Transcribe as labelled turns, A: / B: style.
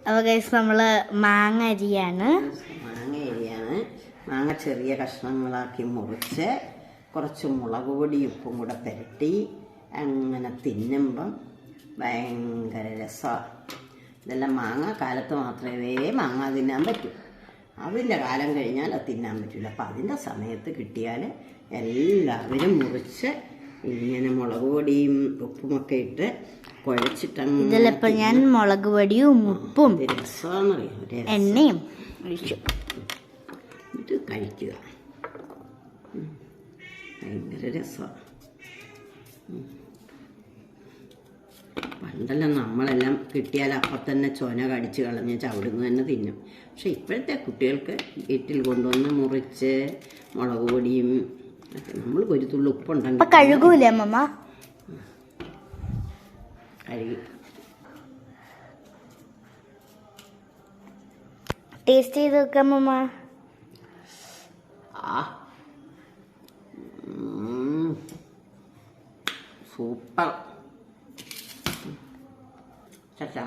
A: അപ്പോൾ ഗൈസ് നമ്മൾ മാങ്ങ അരിയാണ്.
B: മാങ്ങ ചെറിയ കഷ്ണങ്ങളാക്കി മുറിച്ച് കുറച്ച് മുളക് പൊടി ഉപ്പും കൂടെ പുരട്ടി അങ്ങനെ തിന്നുമ്പം ഭയങ്കര രസമാണ്. ഇതെല്ലാം മാങ്ങ കാലത്ത് മാത്രമേ മാങ്ങ തിന്നാൻ പറ്റൂ. അതിൻ്റെ കാലം കഴിഞ്ഞാൽ അത് തിന്നാൻ പറ്റില്ല. അപ്പം അതിൻ്റെ സമയത്ത് കിട്ടിയാൽ എല്ലാവരും മുറിച്ച് ഇങ്ങനെ മുളക് പൊടിയും ഉപ്പുമൊക്കെ ഇട്ട് കുഴച്ചിട്ടങ്ങ്
A: ഇതിലിപ്പോൾ ഞാൻ മുളക് പൊടിയും ഉപ്പും
B: രസമാണെന്നറിയാം
A: എണ്ണയും ഒഴിച്ചു
B: ഇത് കഴിക്കുക. ഭയങ്കര രസമാണ്. പണ്ടെല്ലാം നമ്മളെല്ലാം കിട്ടിയാൽ അപ്പം തന്നെ ചൊന കടിച്ച് കളഞ്ഞ് ചവിടുന്ന് തന്നെ തിന്നും. പക്ഷെ ഇപ്പോഴത്തെ കുട്ടികൾക്ക് വീട്ടിൽ കൊണ്ടുവന്ന് മുറിച്ച് മുളക് പൊടിയും നമ്മൾ ഒരു തുള്ളി ഉപ്പുണ്ടെങ്കിൽ
A: കഴുകൂലേ അമ്മ?
B: കഴുകി
A: ടേസ്റ്റ് ചെയ്ത് നോക്കാം അമ്മ.
B: സൂപ്പർ. ചച്ചാ